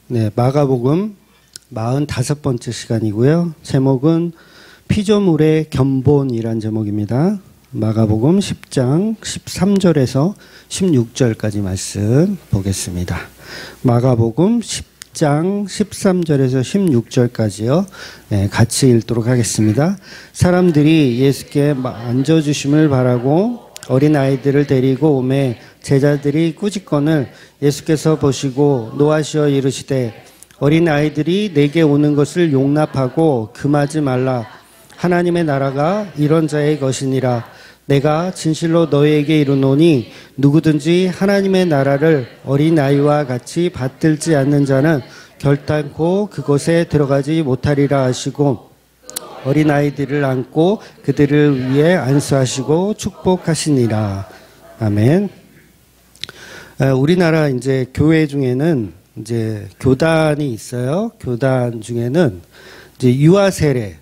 네, 마가복음 45번째 시간이고요. 제목은 피조물의 견본이란 제목입니다. 마가복음 10장 13절에서 16절까지 말씀 보겠습니다. 마가복음 10장 13절에서 16절까지요. 네, 같이 읽도록 하겠습니다. 사람들이 예수께 앉아주심을 바라고 어린아이들을 데리고 오매 제자들이 꾸짖건을 예수께서 보시고 노하시어 이르시되 어린아이들이 내게 오는 것을 용납하고 금하지 말라. 하나님의 나라가 이런 자의 것이니라. 내가 진실로 너희에게 이르노니 누구든지 하나님의 나라를 어린아이와 같이 받들지 않는 자는 결단코 그곳에 들어가지 못하리라 하시고 어린아이들을 안고 그들을 위해 안수하시고 축복하시니라. 아멘. 우리나라 이제 교회 중에는 이제 교단이 있어요. 교단 중에는 이제 유아 세례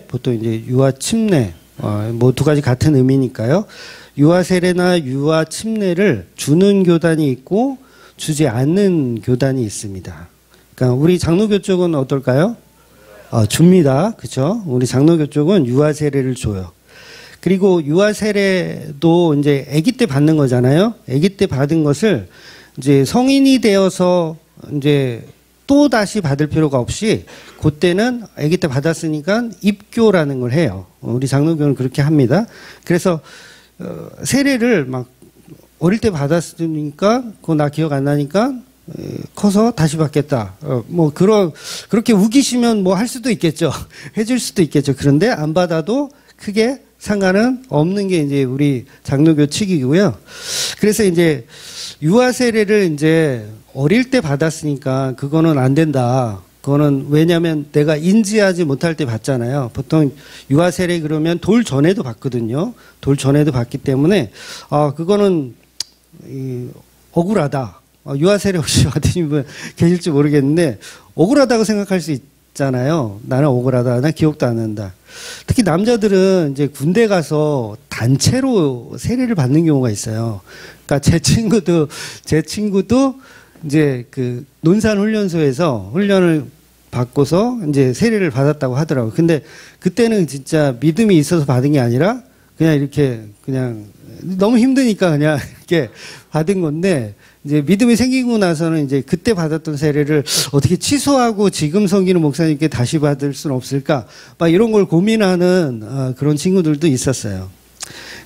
보통 이제 유아 침례 뭐 두 가지 같은 의미니까요. 유아 세례나 유아 침례를 주는 교단이 있고 주지 않는 교단이 있습니다. 그러니까 우리 장로교 쪽은 어떨까요? 줍니다. 그렇죠? 우리 장로교 쪽은 유아 세례를 줘요. 그리고 유아 세례도 이제 아기 때 받는 거잖아요. 아기 때 받은 것을 이제 성인이 되어서 이제 또 다시 받을 필요가 없이 그때는 아기 때 받았으니까 입교라는 걸 해요. 우리 장로교는 그렇게 합니다. 그래서 세례를 막 어릴 때 받았으니까 그거 나 기억 안 나니까 커서 다시 받겠다. 뭐 그렇게 우기시면 뭐 할 수도 있겠죠. 해줄 수도 있겠죠. 그런데 안 받아도 크게 상관은 없는 게 이제 우리 장로교 측이고요. 그래서 이제 유아 세례를 이제 어릴 때 받았으니까 그거는 안 된다. 그거는 왜냐면 내가 인지하지 못할 때 받잖아요. 보통 유아 세례 그러면 돌 전에도 받거든요. 돌 전에도 받기 때문에 그거는 억울하다. 유아 세례 혹시 받으신 분 계실지 모르겠는데 억울하다고 생각할 수 있잖아요. 나는 억울하다. 난 기억도 안 난다. 특히 남자들은 이제 군대 가서 단체로 세례를 받는 경우가 있어요. 그러니까 제 친구도 이제 그 논산훈련소에서 훈련을 받고서 이제 세례를 받았다고 하더라고요. 근데 그때는 진짜 믿음이 있어서 받은 게 아니라 그냥 이렇게 그냥 너무 힘드니까 그냥 이렇게 받은 건데 이제 믿음이 생기고 나서는 이제 그때 받았던 세례를 어떻게 취소하고 지금 섬기는 목사님께 다시 받을 수는 없을까? 막 이런 걸 고민하는 그런 친구들도 있었어요.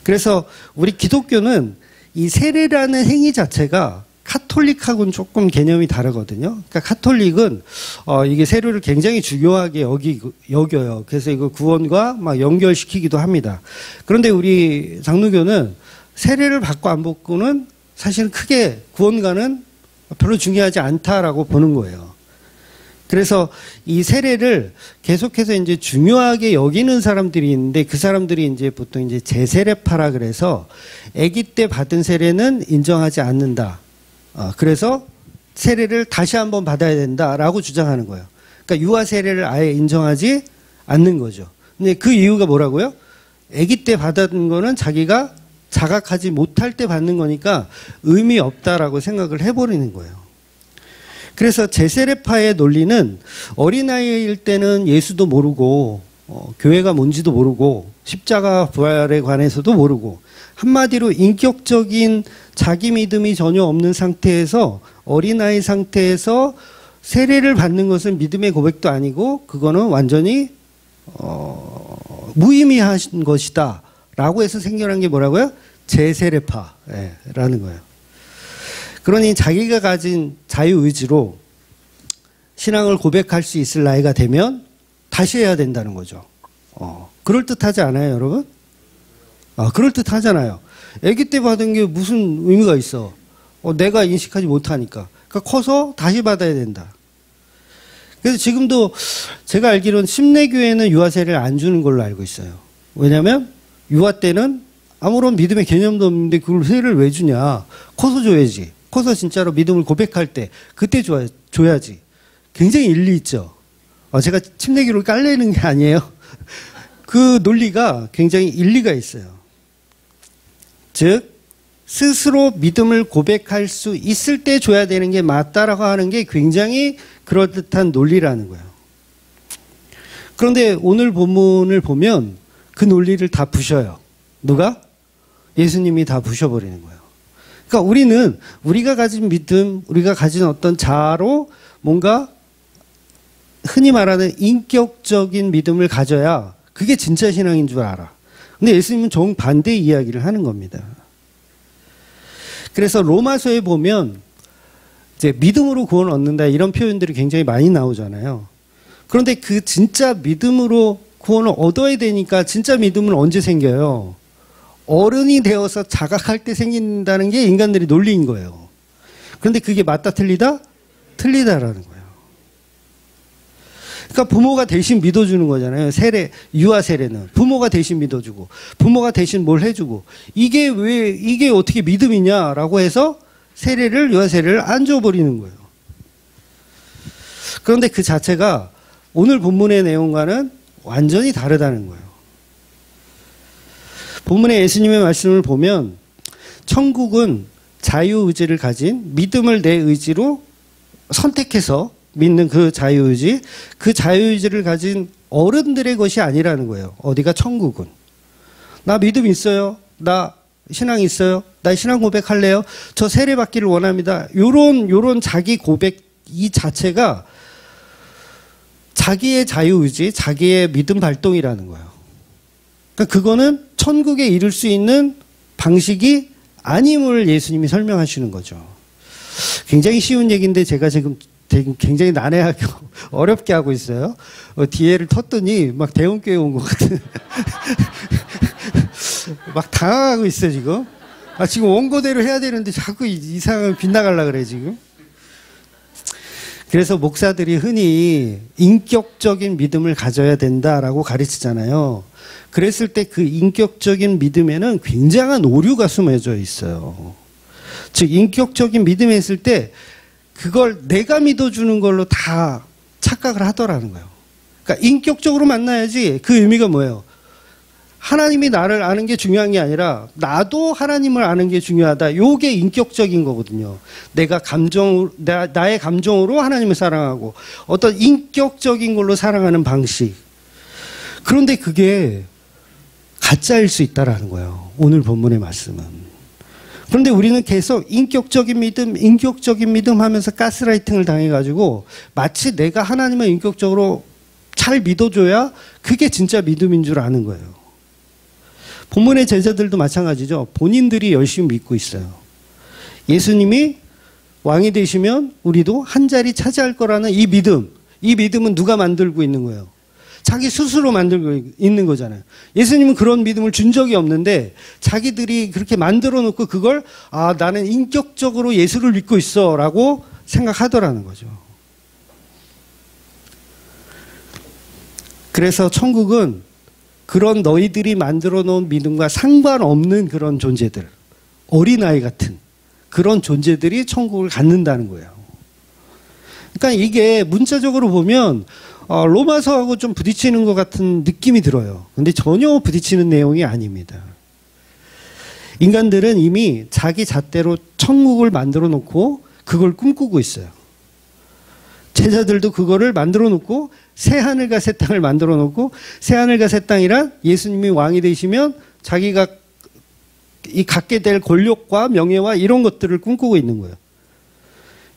그래서 우리 기독교는 이 세례라는 행위 자체가 카톨릭하고는 조금 개념이 다르거든요. 그러니까 카톨릭은 이게 세례를 굉장히 중요하게 여겨요. 그래서 이거 구원과 막 연결시키기도 합니다. 그런데 우리 장로교는 세례를 받고 안 받고는 사실은 크게 구원과는 별로 중요하지 않다라고 보는 거예요. 그래서 이 세례를 계속해서 이제 중요하게 여기는 사람들이 있는데 그 사람들이 이제 보통 이제 제세례파라 그래서 아기 때 받은 세례는 인정하지 않는다. 그래서 세례를 다시 한번 받아야 된다라고 주장하는 거예요. 그러니까 유아 세례를 아예 인정하지 않는 거죠. 근데 그 이유가 뭐라고요? 아기 때 받은 거는 자기가 자각하지 못할 때 받는 거니까 의미 없다라고 생각을 해버리는 거예요. 그래서 제세례파의 논리는 어린아이일 때는 예수도 모르고 교회가 뭔지도 모르고 십자가 부활에 관해서도 모르고 한마디로 인격적인 자기 믿음이 전혀 없는 상태에서 어린아이 상태에서 세례를 받는 것은 믿음의 고백도 아니고 그거는 완전히 무의미한 것이다 라고 해서 생겨난 게 뭐라고요? 제세례파라는 거예요. 그러니 자기가 가진 자유의지로 신앙을 고백할 수 있을 나이가 되면 다시 해야 된다는 거죠. 그럴듯하지 않아요, 여러분? 그럴듯하잖아요. 아기 때 받은 게 무슨 의미가 있어? 내가 인식하지 못하니까. 그러니까 커서 다시 받아야 된다. 그래서 지금도 제가 알기로는 심내교회는 유아세례를 안 주는 걸로 알고 있어요. 왜냐하면 유아 때는 아무런 믿음의 개념도 없는데 그걸 세례를 왜 주냐. 커서 줘야지. 커서 진짜로 믿음을 고백할 때 그때 줘야지. 굉장히 일리 있죠. 제가 침례교를 깔래는 게 아니에요. 그 논리가 굉장히 일리가 있어요. 즉 스스로 믿음을 고백할 수 있을 때 줘야 되는 게 맞다라고 하는 게 굉장히 그럴듯한 논리라는 거예요. 그런데 오늘 본문을 보면 그 논리를 다 부셔요. 누가? 예수님이 다 부셔버리는 거예요. 그러니까 우리는 우리가 가진 믿음, 우리가 가진 어떤 자아로 뭔가 흔히 말하는 인격적인 믿음을 가져야 그게 진짜 신앙인 줄 알아. 근데 예수님은 정반대의 이야기를 하는 겁니다. 그래서 로마서에 보면 이제 믿음으로 구원을 얻는다 이런 표현들이 굉장히 많이 나오잖아요. 그런데 그 진짜 믿음으로 구원을 얻어야 되니까 진짜 믿음은 언제 생겨요? 어른이 되어서 자각할 때 생긴다는 게 인간들의 논리인 거예요. 그런데 그게 맞다 틀리다? 틀리다라는 거예요. 그러니까 부모가 대신 믿어주는 거잖아요. 세례, 유아 세례는. 부모가 대신 믿어주고, 부모가 대신 뭘 해주고, 이게 어떻게 믿음이냐라고 해서 세례를, 유아 세례를 안 줘버리는 거예요. 그런데 그 자체가 오늘 본문의 내용과는 완전히 다르다는 거예요. 본문의 예수님의 말씀을 보면 천국은 자유의지를 가진 믿음을 내 의지로 선택해서 믿는 그 자유의지를 가진 어른들의 것이 아니라는 거예요. 어디가 천국은. 나 믿음 있어요. 나 신앙 있어요. 나 신앙 고백할래요. 저 세례 받기를 원합니다. 요런 자기 고백 이 자체가 자기의 자유의지, 자기의 믿음 발동이라는 거예요. 그러니까 그거는 천국에 이를 수 있는 방식이 아님을 예수님이 설명하시는 거죠. 굉장히 쉬운 얘기인데 제가 지금 굉장히 난해하게 어렵게 하고 있어요. 뒤에를 텄더니 막 대원교회 온 것 같은 막 당황하고 있어요 지금. 지금 원고대로 해야 되는데 자꾸 이 상황을 빗나가려고 그래 지금. 그래서 목사들이 흔히 인격적인 믿음을 가져야 된다라고 가르치잖아요. 그랬을 때 그 인격적인 믿음에는 굉장한 오류가 숨어져 있어요. 즉 인격적인 믿음에 있을 때 그걸 내가 믿어주는 걸로 다 착각을 하더라는 거예요. 그러니까 인격적으로 만나야지. 그 의미가 뭐예요? 하나님이 나를 아는 게 중요한 게 아니라 나도 하나님을 아는 게 중요하다. 요게 인격적인 거거든요. 나의 감정으로 하나님을 사랑하고 어떤 인격적인 걸로 사랑하는 방식. 그런데 그게 가짜일 수 있다라는 거예요. 오늘 본문의 말씀은. 그런데 우리는 계속 인격적인 믿음 하면서 가스라이팅을 당해가지고 마치 내가 하나님을 인격적으로 잘 믿어줘야 그게 진짜 믿음인 줄 아는 거예요. 본문의 제자들도 마찬가지죠. 본인들이 열심히 믿고 있어요. 예수님이 왕이 되시면 우리도 한 자리 차지할 거라는 이 믿음은 누가 만들고 있는 거예요? 자기 스스로 만들고 있는 거잖아요. 예수님은 그런 믿음을 준 적이 없는데 자기들이 그렇게 만들어 놓고 그걸 나는 인격적으로 예수를 믿고 있어 라고 생각하더라는 거죠. 그래서 천국은 그런 너희들이 만들어 놓은 믿음과 상관없는 그런 존재들, 어린아이 같은 그런 존재들이 천국을 갖는다는 거예요. 그러니까 이게 문자적으로 보면 로마서하고 좀 부딪히는 것 같은 느낌이 들어요. 근데 전혀 부딪히는 내용이 아닙니다. 인간들은 이미 자기 잣대로 천국을 만들어 놓고 그걸 꿈꾸고 있어요. 제자들도 그거를 만들어 놓고 새하늘과 새 땅을 만들어 놓고 새하늘과 새 땅이란 예수님이 왕이 되시면 자기가 갖게 될 권력과 명예와 이런 것들을 꿈꾸고 있는 거예요.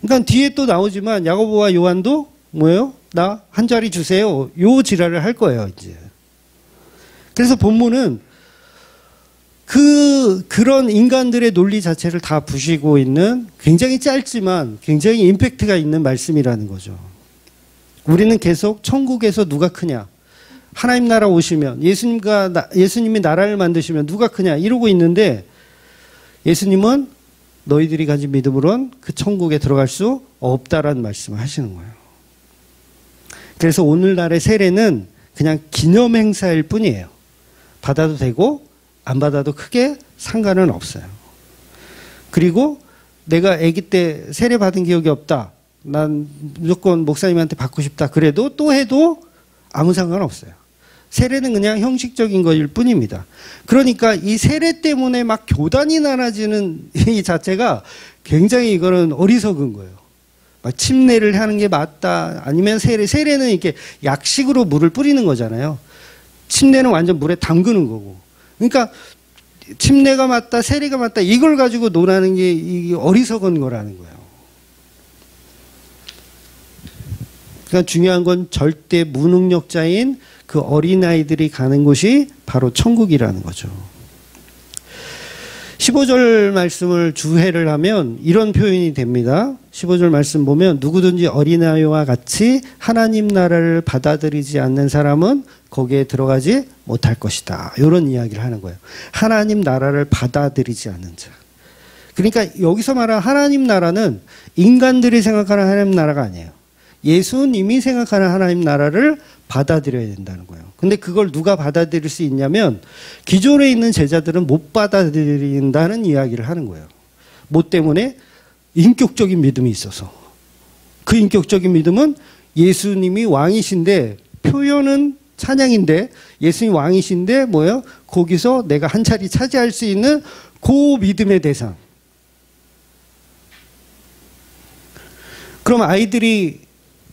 그러니까 뒤에 또 나오지만 야고보와 요한도 뭐예요? 나 한 자리 주세요. 요 지랄을 할 거예요, 이제. 그래서 본문은 그런 인간들의 논리 자체를 다 부시고 있는 굉장히 짧지만 굉장히 임팩트가 있는 말씀이라는 거죠. 우리는 계속 천국에서 누가 크냐? 하나님 나라 오시면 예수님이 나라를 만드시면 누가 크냐? 이러고 있는데 예수님은 너희들이 가진 믿음으로는 그 천국에 들어갈 수 없다라는 말씀을 하시는 거예요. 그래서 오늘날의 세례는 그냥 기념 행사일 뿐이에요. 받아도 되고 안 받아도 크게 상관은 없어요. 그리고 내가 아기 때 세례 받은 기억이 없다. 난 무조건 목사님한테 받고 싶다. 그래도 또 해도 아무 상관 없어요. 세례는 그냥 형식적인 것일 뿐입니다. 그러니까 이 세례 때문에 막 교단이 나눠지는 이 자체가 굉장히 이거는 어리석은 거예요. 막 침례를 하는 게 맞다. 아니면 세례는 이렇게 약식으로 물을 뿌리는 거잖아요. 침례는 완전 물에 담그는 거고. 그러니까 침례가 맞다, 세례가 맞다, 이걸 가지고 논하는 게 이게 어리석은 거라는 거예요. 그러니까 중요한 건 절대 무능력자인 그 어린아이들이 가는 곳이 바로 천국이라는 거죠. 15절 말씀을 주해를 하면 이런 표현이 됩니다. 15절 말씀 보면 누구든지 어린아이와 같이 하나님 나라를 받아들이지 않는 사람은 거기에 들어가지 못할 것이다. 이런 이야기를 하는 거예요. 하나님 나라를 받아들이지 않는 자. 그러니까 여기서 말하는 하나님 나라는 인간들이 생각하는 하나님 나라가 아니에요. 예수님이 생각하는 하나님 나라를 받아들여야 된다는 거예요. 근데 그걸 누가 받아들일 수 있냐면 기존에 있는 제자들은 못 받아들인다는 이야기를 하는 거예요. 뭐 때문에? 인격적인 믿음이 있어서. 그 인격적인 믿음은 예수님이 왕이신데, 표현은 찬양인데 예수님이 왕이신데 뭐예요? 거기서 내가 한 자리 차지할 수 있는 그 믿음의 대상. 그럼 아이들이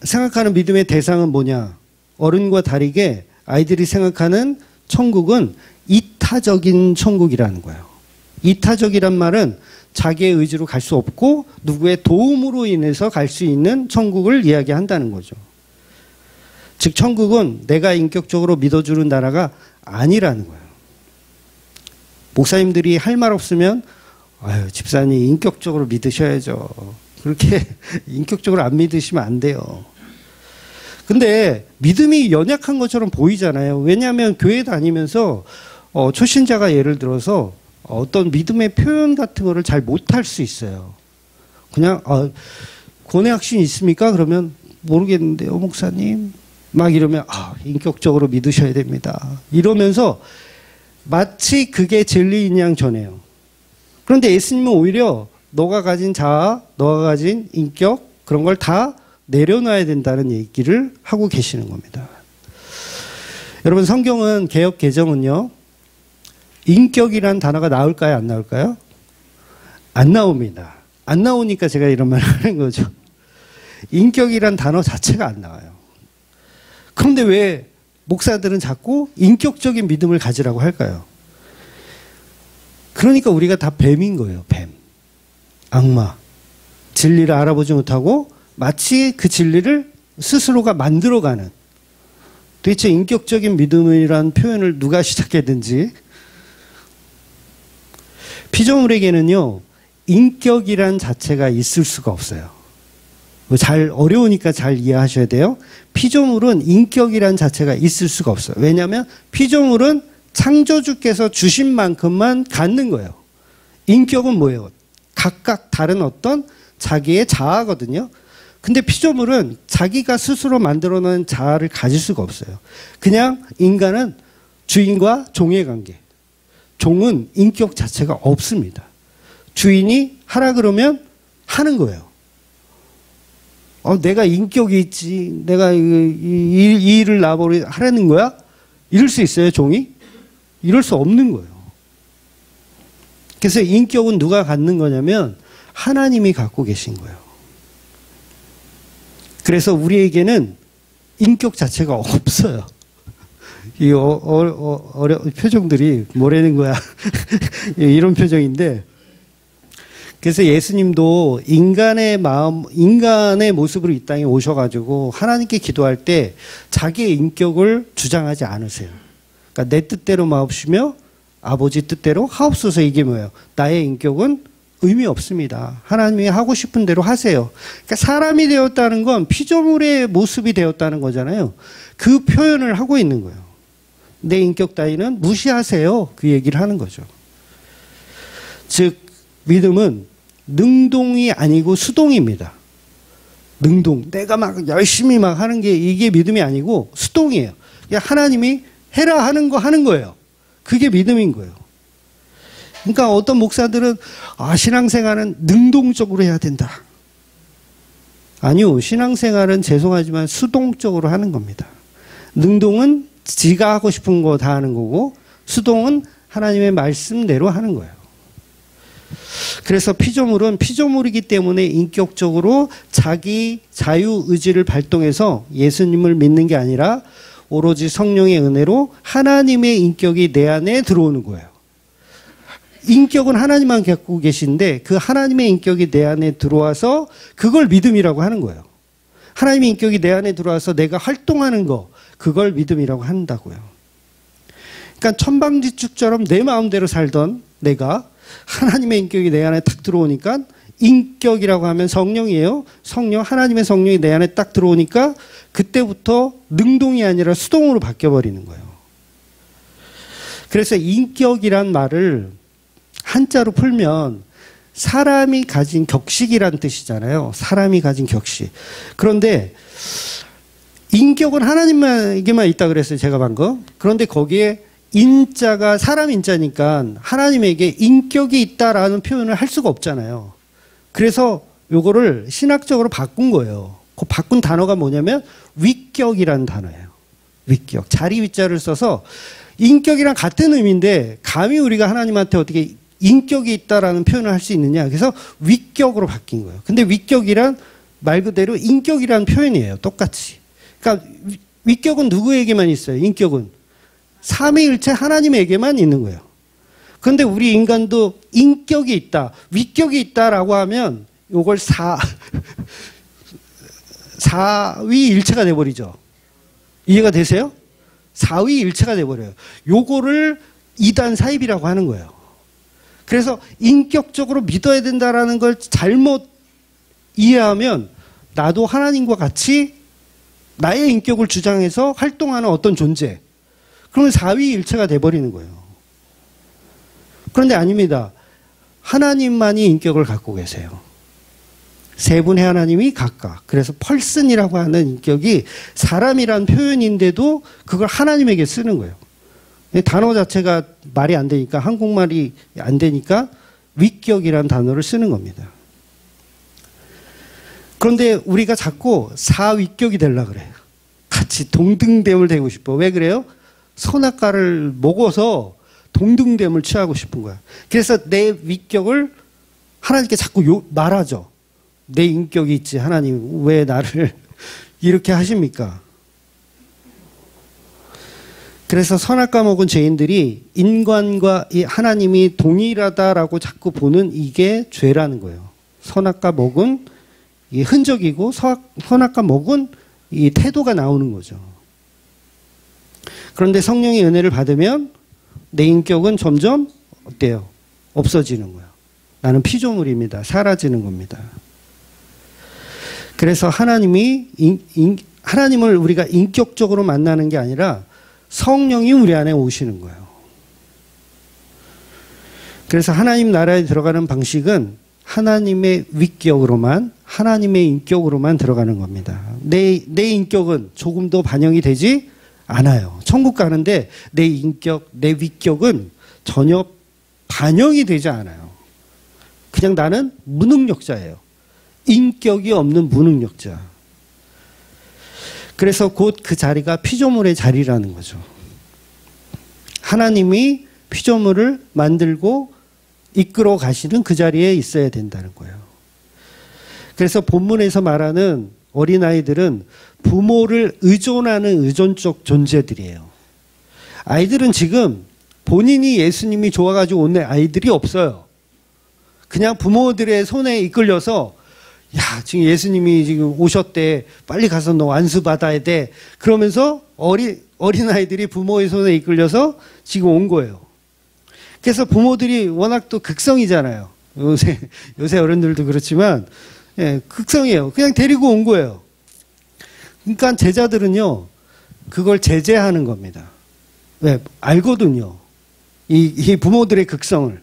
생각하는 믿음의 대상은 뭐냐? 어른과 다르게 아이들이 생각하는 천국은 이타적인 천국이라는 거예요. 이타적이란 말은 자기의 의지로 갈 수 없고 누구의 도움으로 인해서 갈 수 있는 천국을 이야기한다는 거죠. 즉 천국은 내가 인격적으로 믿어주는 나라가 아니라는 거예요. 목사님들이 할 말 없으면 아유 집사님 인격적으로 믿으셔야죠. 그렇게 인격적으로 안 믿으시면 안 돼요. 근데 믿음이 연약한 것처럼 보이잖아요. 왜냐하면 교회 다니면서 초신자가 예를 들어서 어떤 믿음의 표현 같은 거를 잘 못할 수 있어요. 그냥 고뇌 확신이 있습니까? 그러면 모르겠는데요 목사님. 막 이러면 인격적으로 믿으셔야 됩니다. 이러면서 마치 그게 진리인 양 전해요. 그런데 예수님은 오히려 너가 가진 자아, 너가 가진 인격 그런 걸 다 내려놔야 된다는 얘기를 하고 계시는 겁니다. 여러분 성경은 개역 개정은요. 인격이란 단어가 나올까요? 안 나올까요? 안 나옵니다. 안 나오니까 제가 이런 말을 하는 거죠. 인격이란 단어 자체가 안 나와요. 그런데 왜 목사들은 자꾸 인격적인 믿음을 가지라고 할까요? 그러니까 우리가 다 뱀인 거예요. 뱀. 악마. 진리를 알아보지 못하고 마치 그 진리를 스스로가 만들어가는. 도대체 인격적인 믿음이라는 표현을 누가 시작했든지 피조물에게는요. 인격이란 자체가 있을 수가 없어요. 잘 어려우니까 잘 이해하셔야 돼요. 피조물은 인격이란 자체가 있을 수가 없어요. 왜냐하면 피조물은 창조주께서 주신 만큼만 갖는 거예요. 인격은 뭐예요? 각각 다른 어떤 자기의 자아거든요. 근데 피조물은 자기가 스스로 만들어놓은 자아를 가질 수가 없어요. 그냥 인간은 주인과 종의 관계. 종은 인격 자체가 없습니다. 주인이 하라 그러면 하는 거예요. 내가 인격이 있지. 내가 이 일을 나버리 하라는 거야? 이럴 수 있어요, 종이? 이럴 수 없는 거예요. 그래서 인격은 누가 갖는 거냐면 하나님이 갖고 계신 거예요. 그래서 우리에게는 인격 자체가 없어요. 이 표정들이 뭐라는 거야. 이런 표정인데 그래서 예수님도 인간의 마음, 인간의 모습으로 이 땅에 오셔가지고 하나님께 기도할 때 자기의 인격을 주장하지 않으세요. 그러니까 내 뜻대로 마옵시며 아버지 뜻대로 하옵소서. 이게 뭐예요? 나의 인격은 의미 없습니다. 하나님이 하고 싶은 대로 하세요. 그러니까 사람이 되었다는 건 피조물의 모습이 되었다는 거잖아요. 그 표현을 하고 있는 거예요. 내 인격 따위는 무시하세요. 그 얘기를 하는 거죠. 즉 믿음은 능동이 아니고 수동입니다. 능동. 내가 막 열심히 막 하는 게 이게 믿음이 아니고 수동이에요. 그냥 하나님이 해라 하는 거 하는 거예요. 그게 믿음인 거예요. 그러니까 어떤 목사들은 신앙생활은 능동적으로 해야 된다. 아니요. 신앙생활은 죄송하지만 수동적으로 하는 겁니다. 능동은 지가 하고 싶은 거 다 하는 거고, 수동은 하나님의 말씀대로 하는 거예요. 그래서 피조물은 피조물이기 때문에 인격적으로 자기 자유의지를 발동해서 예수님을 믿는 게 아니라 오로지 성령의 은혜로 하나님의 인격이 내 안에 들어오는 거예요. 인격은 하나님만 갖고 계신데 그 하나님의 인격이 내 안에 들어와서 그걸 믿음이라고 하는 거예요. 하나님의 인격이 내 안에 들어와서 내가 활동하는 거, 그걸 믿음이라고 한다고요. 그러니까 천방지축처럼 내 마음대로 살던 내가 하나님의 인격이 내 안에 딱 들어오니까, 인격이라고 하면 성령이에요. 성령, 하나님의 성령이 내 안에 딱 들어오니까 그때부터 능동이 아니라 수동으로 바뀌어버리는 거예요. 그래서 인격이란 말을 한자로 풀면 사람이 가진 격식이란 뜻이잖아요. 사람이 가진 격식. 그런데 인격은 하나님에게만 있다 그랬어요, 제가 방금. 그런데 거기에 인자가 사람 인자니까 하나님에게 인격이 있다라는 표현을 할 수가 없잖아요. 그래서 요거를 신학적으로 바꾼 거예요. 그 바꾼 단어가 뭐냐면 위격이라는 단어예요. 위격. 자리 위자를 써서 인격이랑 같은 의미인데 감히 우리가 하나님한테 어떻게 인격이 있다라는 표현을 할 수 있느냐. 그래서 위격으로 바뀐 거예요. 근데 위격이란 말 그대로 인격이라는 표현이에요. 똑같이. 그러니까 위격은 누구에게만 있어요? 인격은 삼위일체 하나님에게만 있는 거예요. 그런데 우리 인간도 인격이 있다, 위격이 있다라고 하면 이걸 사위일체가 돼버리죠. 이해가 되세요? 사위일체가 돼버려요. 요거를 이단 사입이라고 하는 거예요. 그래서 인격적으로 믿어야 된다라는 걸 잘못 이해하면 나도 하나님과 같이 나의 인격을 주장해서 활동하는 어떤 존재, 그러면 사위일체가 돼버리는 거예요. 그런데 아닙니다. 하나님만이 인격을 갖고 계세요. 세 분의 하나님이 각각. 그래서 펄슨이라고 하는 인격이 사람이란 표현인데도 그걸 하나님에게 쓰는 거예요. 단어 자체가 말이 안 되니까, 한국말이 안 되니까 위격이라는 단어를 쓰는 겁니다. 그런데 우리가 자꾸 사위격이 되려고 그래요. 같이 동등됨을 되고 싶어. 왜 그래요? 선악과를 먹어서 동등됨을 취하고 싶은 거야. 그래서 내 위격을 하나님께 자꾸 말하죠. 내 인격이 있지, 하나님 왜 나를 이렇게 하십니까? 그래서 선악과 먹은 죄인들이 인간과 이 하나님이 동일하다라고 자꾸 보는 이게 죄라는 거예요. 선악과 먹은 이 흔적이고 선악과 먹은 이 태도가 나오는 거죠. 그런데 성령의 은혜를 받으면 내 인격은 점점 어때요? 없어지는 거예요. 나는 피조물입니다. 사라지는 겁니다. 그래서 하나님을 우리가 인격적으로 만나는 게 아니라 성령이 우리 안에 오시는 거예요. 그래서 하나님 나라에 들어가는 방식은 하나님의 위격으로만, 하나님의 인격으로만 들어가는 겁니다. 내 인격은 조금도 반영이 되지 않아요. 천국 가는데 내 인격, 내 위격은 전혀 반영이 되지 않아요. 그냥 나는 무능력자예요. 인격이 없는 무능력자. 그래서 곧 그 자리가 피조물의 자리라는 거죠. 하나님이 피조물을 만들고 이끌어 가시는 그 자리에 있어야 된다는 거예요. 그래서 본문에서 말하는 어린아이들은 부모를 의존하는 의존적 존재들이에요. 아이들은 지금 본인이 예수님이 좋아가지고 온 아이들이 없어요. 그냥 부모들의 손에 이끌려서 야, 지금 예수님이 지금 오셨대. 빨리 가서 너 안수 받아야 돼. 그러면서 어린아이들이 부모의 손에 이끌려서 지금 온 거예요. 그래서 부모들이 워낙 또 극성이잖아요. 요새 어른들도 그렇지만, 예, 극성이에요. 그냥 데리고 온 거예요. 그러니까 제자들은요, 그걸 제재하는 겁니다. 왜? 알거든요. 이 부모들의 극성을.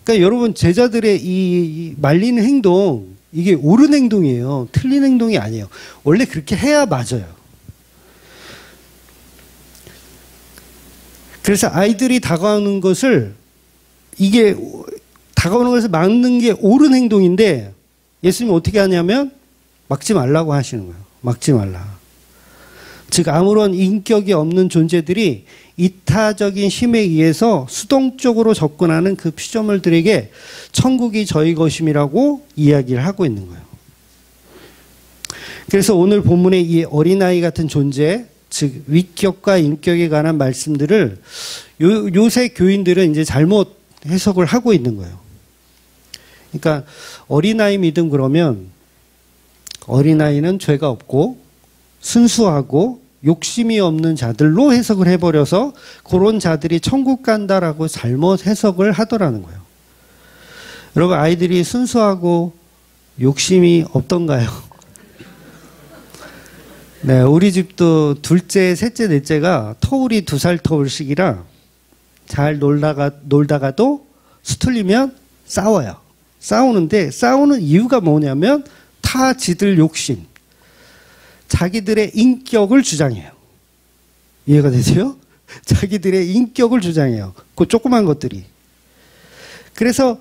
그러니까 여러분, 제자들의 이 말리는 행동, 이게 옳은 행동이에요. 틀린 행동이 아니에요. 원래 그렇게 해야 맞아요. 그래서 아이들이 다가오는 것을 막는 게 옳은 행동인데 예수님이 어떻게 하냐면 막지 말라고 하시는 거예요. 막지 말라. 즉 아무런 인격이 없는 존재들이 이타적인 힘에 의해서 수동적으로 접근하는 그 피조물들에게 천국이 저희 것임이라고 이야기를 하고 있는 거예요. 그래서 오늘 본문의 이 어린아이 같은 존재, 즉 위격과 인격에 관한 말씀들을 요새 교인들은 이제 잘못 해석을 하고 있는 거예요. 그러니까 어린아이 믿음 그러면 어린아이는 죄가 없고 순수하고 욕심이 없는 자들로 해석을 해버려서 그런 자들이 천국 간다라고 잘못 해석을 하더라는 거예요. 여러분, 아이들이 순수하고 욕심이 없던가요? 네, 우리 집도 둘째, 셋째, 넷째가 터울이 2살 터울씩이라 잘 놀다가도 수틀리면 싸워요. 싸우는데 싸우는 이유가 뭐냐면 다 지들 욕심, 자기들의 인격을 주장해요. 이해가 되세요? 자기들의 인격을 주장해요. 그 조그만 것들이. 그래서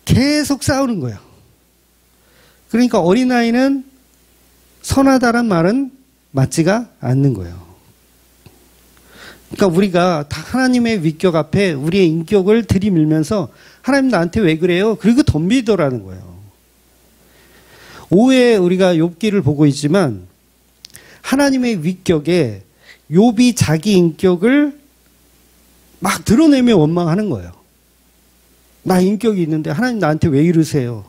계속 싸우는 거예요. 그러니까 어린아이는 선하다란 말은 맞지가 않는 거예요. 그러니까 우리가 다 하나님의 위격 앞에 우리의 인격을 들이밀면서 하나님 나한테 왜 그래요? 그리고 덤비더라는 거예요. 오후에 우리가 욥기를 보고 있지만 하나님의 위격에 욥이 자기 인격을 막 드러내며 원망하는 거예요. 나 인격이 있는데 하나님 나한테 왜 이러세요?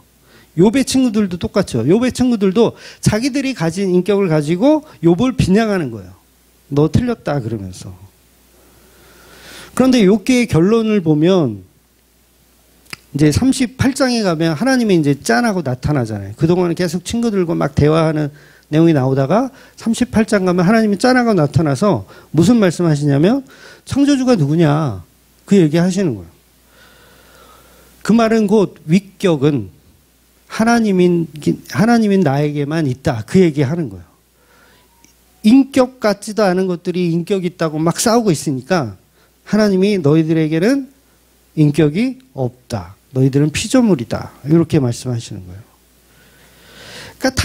욥의 친구들도 똑같죠. 욥의 친구들도 자기들이 가진 인격을 가지고 욥을 비난하는 거예요. 너 틀렸다 그러면서. 그런데 욥기의 결론을 보면 이제 38장에 가면 하나님이 이제 짠하고 나타나잖아요. 그동안은 계속 친구들과 막 대화하는 내용이 나오다가 38장 가면 하나님이 짠하고 나타나서 무슨 말씀 하시냐면 창조주가 누구냐 그 얘기 하시는 거예요. 그 말은 곧 위격은 하나님인 나에게만 있다 그 얘기 하는 거예요. 인격 같지도 않은 것들이 인격이 있다고 막 싸우고 있으니까 하나님이 너희들에게는 인격이 없다. 너희들은 피조물이다. 이렇게 말씀하시는 거예요. 그러니까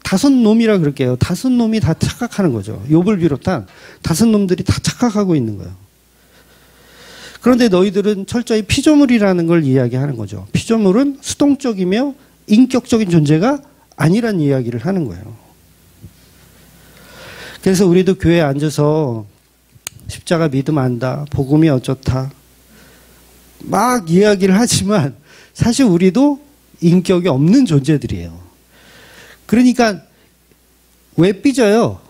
다섯 놈이라 그럴게요. 다섯 놈이 다 착각하는 거죠. 욥을 비롯한 다섯 놈들이 다 착각하고 있는 거예요. 그런데 너희들은 철저히 피조물이라는 걸 이야기하는 거죠. 피조물은 수동적이며 인격적인 존재가 아니란 이야기를 하는 거예요. 그래서 우리도 교회에 앉아서 십자가 믿음 안다, 복음이 어쩌다 막 이야기를 하지만 사실 우리도 인격이 없는 존재들이에요. 그러니까 왜 삐져요?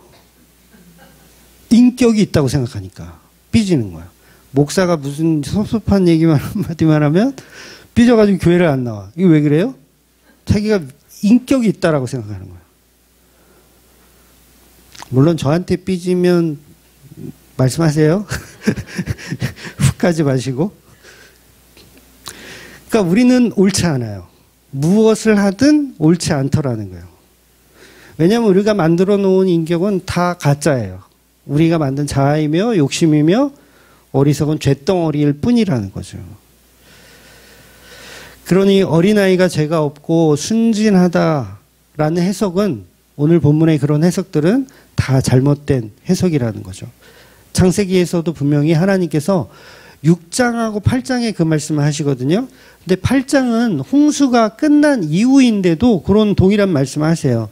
인격이 있다고 생각하니까 삐지는 거예요. 목사가 무슨 섭섭한 얘기만 한마디만 하면 삐져가지고 교회를 안 나와. 이게 왜 그래요? 자기가 인격이 있다라고 생각하는 거예요. 물론 저한테 삐지면 말씀하세요. 훅 가지 마시고. 그러니까 우리는 옳지 않아요. 무엇을 하든 옳지 않더라는 거예요. 왜냐하면 우리가 만들어 놓은 인격은 다 가짜예요. 우리가 만든 자아이며 욕심이며 어리석은 쇳덩어리일 뿐이라는 거죠. 그러니 어린아이가 죄가 없고 순진하다라는 해석은 오늘 본문의 그런 해석들은 다 잘못된 해석이라는 거죠. 창세기에서도 분명히 하나님께서 6장하고 8장에 그 말씀을 하시거든요. 근데 8장은 홍수가 끝난 이후인데도 그런 동일한 말씀을 하세요.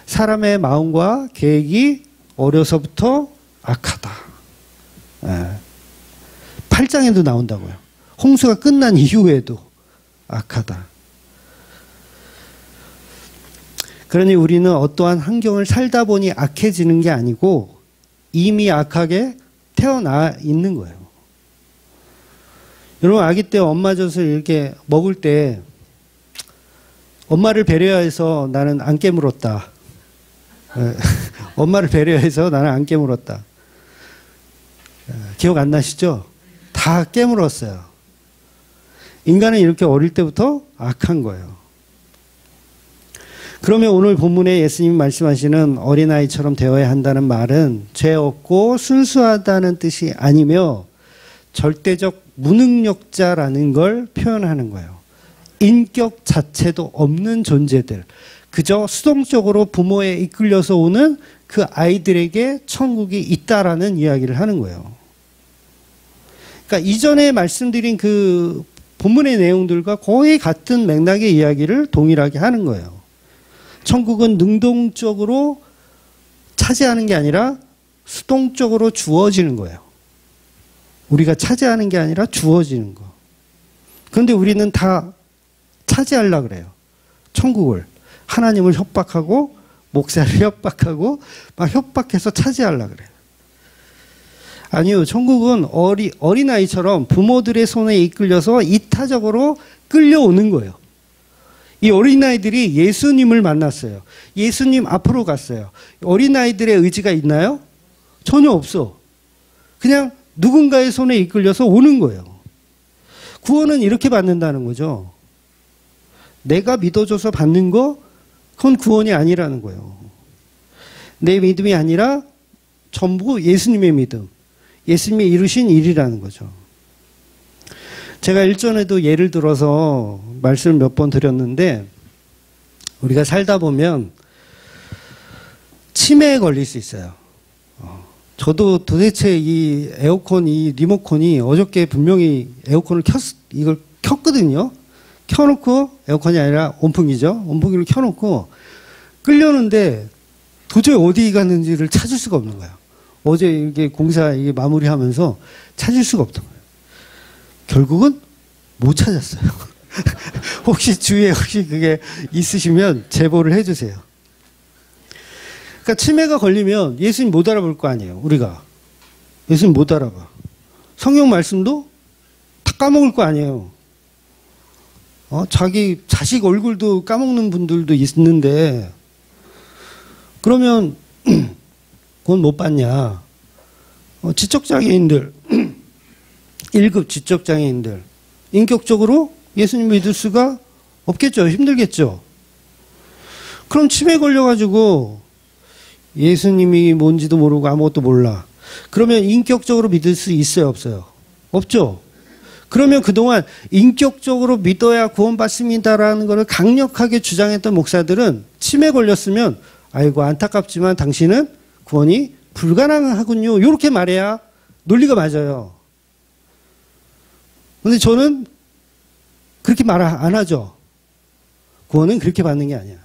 사람의 마음과 계획이 어려서부터 악하다. 8장에도 나온다고요. 홍수가 끝난 이후에도 악하다. 그러니 우리는 어떠한 환경을 살다 보니 악해지는 게 아니고 이미 악하게 태어나 있는 거예요. 여러분, 아기 때 엄마 젖을 이렇게 먹을 때 엄마를 배려해서 나는 안 깨물었다. 엄마를 배려해서 나는 안 깨물었다. 기억 안 나시죠? 다 깨물었어요. 인간은 이렇게 어릴 때부터 악한 거예요. 그러면 오늘 본문에 예수님이 말씀하시는 어린아이처럼 되어야 한다는 말은 죄 없고 순수하다는 뜻이 아니며 절대적 무능력자라는 걸 표현하는 거예요. 인격 자체도 없는 존재들, 그저 수동적으로 부모에 이끌려서 오는 그 아이들에게 천국이 있다라는 이야기를 하는 거예요. 그러니까 이전에 말씀드린 그 본문의 내용들과 거의 같은 맥락의 이야기를 동일하게 하는 거예요. 천국은 능동적으로 차지하는 게 아니라 수동적으로 주어지는 거예요. 우리가 차지하는 게 아니라 주어지는 거. 그런데 우리는 다 차지하려고 그래요. 천국을. 하나님을 협박하고 목사를 협박하고 막 협박해서 차지하려고 그래요. 아니요. 천국은 어린아이처럼 부모들의 손에 이끌려서 이타적으로 끌려오는 거예요. 이 어린아이들이 예수님을 만났어요. 예수님 앞으로 갔어요. 어린아이들의 의지가 있나요? 전혀 없어. 그냥 누군가의 손에 이끌려서 오는 거예요. 구원은 이렇게 받는다는 거죠. 내가 믿어줘서 받는 거, 그건 구원이 아니라는 거예요. 내 믿음이 아니라 전부 예수님의 믿음. 예수님이 이루신 일이라는 거죠. 제가 일전에도 예를 들어서 말씀을 몇 번 드렸는데, 우리가 살다 보면 치매에 걸릴 수 있어요. 저도 도대체 이 에어컨, 이 리모컨이 어저께 분명히 에어컨을 이걸 켰거든요. 켜놓고, 에어컨이 아니라 온풍기죠. 온풍기를 켜놓고 끌려오는데 도저히 어디 갔는지를 찾을 수가 없는 거예요. 어제 이게 공사 이게 마무리하면서 찾을 수가 없던 거예요. 결국은 못 찾았어요. 혹시 주위에 혹시 그게 있으시면 제보를 해주세요. 그러니까 치매가 걸리면 예수님 못 알아볼 거 아니에요. 우리가 예수님 못 알아봐. 성경 말씀도 다 까먹을 거 아니에요. 자기 자식 얼굴도 까먹는 분들도 있는데 그러면 그건 못 봤냐? 지적장애인들 1급 지적장애인들 인격적으로 예수님 믿을 수가 없겠죠. 힘들겠죠. 그럼 치매 걸려가지고 예수님이 뭔지도 모르고 아무것도 몰라. 그러면 인격적으로 믿을 수 있어요? 없어요? 없죠. 그러면 그동안 인격적으로 믿어야 구원받습니다라는 것을 강력하게 주장했던 목사들은 치매 걸렸으면 아이고 안타깝지만 당신은 구원이 불가능하군요. 이렇게 말해야 논리가 맞아요. 근데 저는 그렇게 말 안 하죠. 구원은 그렇게 받는 게 아니야.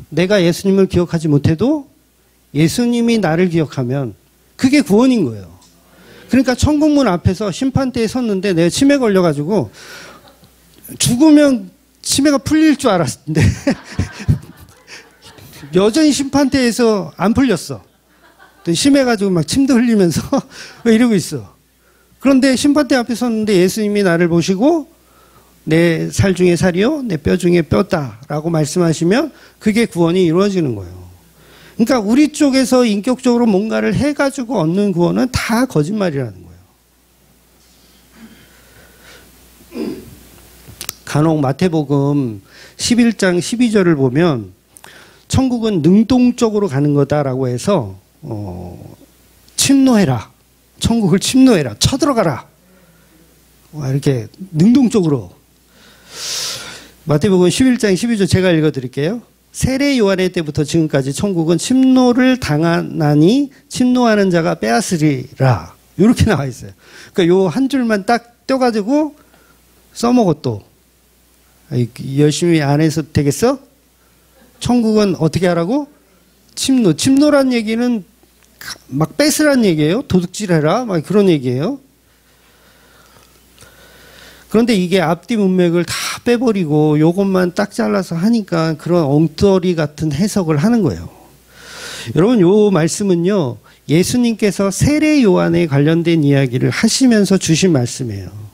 내가 예수님을 기억하지 못해도 예수님이 나를 기억하면 그게 구원인 거예요. 그러니까 천국문 앞에서 심판대에 섰는데 내가 치매 걸려가지고 죽으면 치매가 풀릴 줄 알았는데 여전히 심판대에서 안 풀렸어. 심해가지고 막 침도 흘리면서 왜 이러고 있어. 그런데 심판대 앞에 섰는데 예수님이 나를 보시고 내 살 중에 살이요 내 뼈 중에 뼈다라고 말씀하시면 그게 구원이 이루어지는 거예요. 그러니까 우리 쪽에서 인격적으로 뭔가를 해가지고 얻는 구원은 다 거짓말이라는 거예요. 간혹 마태복음 11장 12절을 보면 천국은 능동적으로 가는 거다라고 해서 침노해라. 천국을 침노해라. 쳐들어가라. 이렇게 능동적으로. 마태복음 11장 12절 제가 읽어드릴게요. 세례 요한의 때부터 지금까지 천국은 침노를 당하나니 침노하는 자가 빼앗으리라. 이렇게 나와 있어요. 그러니까 요 한 줄만 딱 떼가지고 써먹어 또. 열심히 안 해서 되겠어? 천국은 어떻게 하라고? 침노. 침노란 얘기는 막 뺏으란 얘기예요. 도둑질해라. 막 그런 얘기예요. 그런데 이게 앞뒤 문맥을 다 빼버리고 요것만 딱 잘라서 하니까 그런 엉터리 같은 해석을 하는 거예요. 여러분 요 말씀은요. 예수님께서 세례 요한에 관련된 이야기를 하시면서 주신 말씀이에요.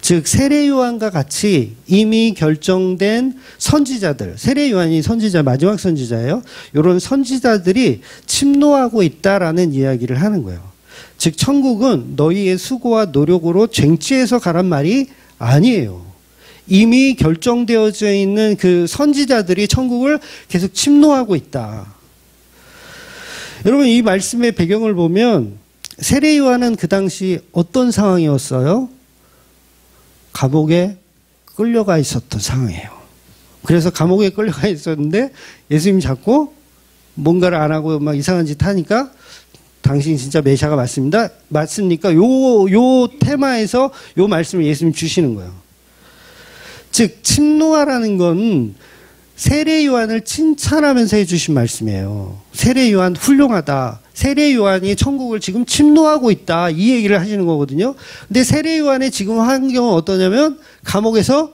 즉 세례 요한과 같이 이미 결정된 선지자들, 세례 요한이 선지자, 마지막 선지자예요. 이런 선지자들이 침노하고 있다라는 이야기를 하는 거예요. 즉 천국은 너희의 수고와 노력으로 쟁취해서 가란 말이 아니에요. 이미 결정되어져 있는 그 선지자들이 천국을 계속 침노하고 있다. 여러분 이 말씀의 배경을 보면 세례 요한은 그 당시 어떤 상황이었어요? 감옥에 끌려가 있었던 상황이에요. 그래서 감옥에 끌려가 있었는데 예수님이 자꾸 뭔가를 안 하고 막 이상한 짓 하니까 당신 진짜 메시아가 맞습니다. 맞습니까? 요 테마에서 요 말씀을 예수님이 주시는 거예요. 즉 침노하라는 건 세례 요한을 칭찬하면서 해주신 말씀이에요. 세례 요한 훌륭하다. 세례 요한이 천국을 지금 침노하고 있다. 이 얘기를 하시는 거거든요. 근데 세례 요한의 지금 환경은 어떠냐면 감옥에서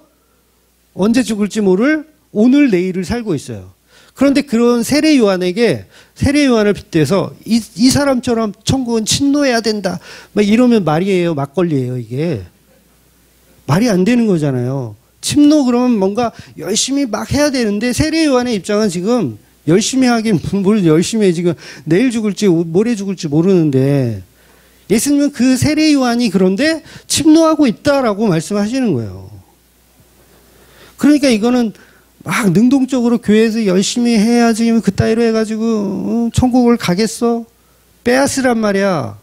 언제 죽을지 모를 오늘 내일을 살고 있어요. 그런데 그런 세례 요한에게 세례 요한을 빗대서 이 사람처럼 천국은 침노해야 된다. 막 이러면 말이에요. 막걸리예요. 이게. 말이 안 되는 거잖아요. 침노 그러면 뭔가 열심히 막 해야 되는데 세례 요한의 입장은 지금 열심히 하긴 뭘 열심히 해. 지금 내일 죽을지 모레 죽을지 모르는데 예수님은 그 세례 요한이 그런데 침노하고 있다라고 말씀하시는 거예요. 그러니까 이거는 막 능동적으로 교회에서 열심히 해야지 그따위로 해가지고 천국을 가겠어? 빼앗으란 말이야.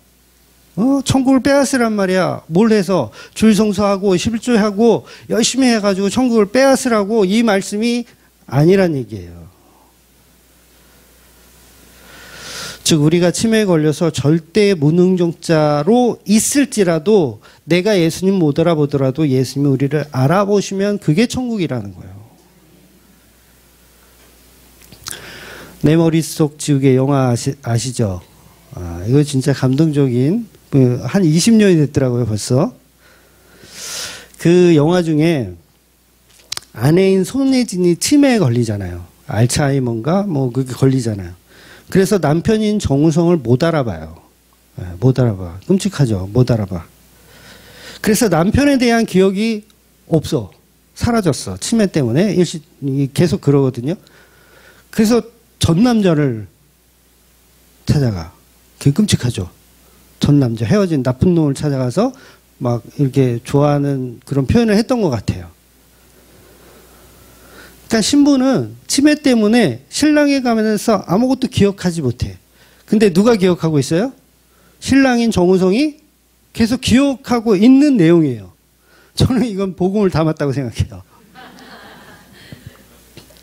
천국을 빼앗으란 말이야. 뭘 해서 줄 성서하고 11조하고 열심히 해가지고 천국을 빼앗으라고 이 말씀이 아니란 얘기예요. 즉 우리가 치매에 걸려서 절대 무능종자로 있을지라도 내가 예수님 못 알아보더라도 예수님이 우리를 알아보시면 그게 천국이라는 거예요. 내 머릿속 지우개 영화 아시죠? 이거 진짜 감동적인 한 20년이 됐더라고요 벌써. 그 영화 중에 아내인 손예진이 치매에 걸리잖아요. 알츠하이머인가 뭐 그게 걸리잖아요. 그래서 남편인 정우성을 못 알아봐요. 못 알아봐. 끔찍하죠. 못 알아봐. 그래서 남편에 대한 기억이 없어. 사라졌어. 치매 때문에 계속 그러거든요. 그래서 전 남자를 찾아가. 그게 끔찍하죠. 전 남자 헤어진 나쁜 놈을 찾아가서 막 이렇게 좋아하는 그런 표현을 했던 것 같아요. 그러니까 신부는 치매 때문에 신랑에 가면서 아무것도 기억하지 못해. 근데 누가 기억하고 있어요? 신랑인 정우성이 계속 기억하고 있는 내용이에요. 저는 이건 복음을 담았다고 생각해요.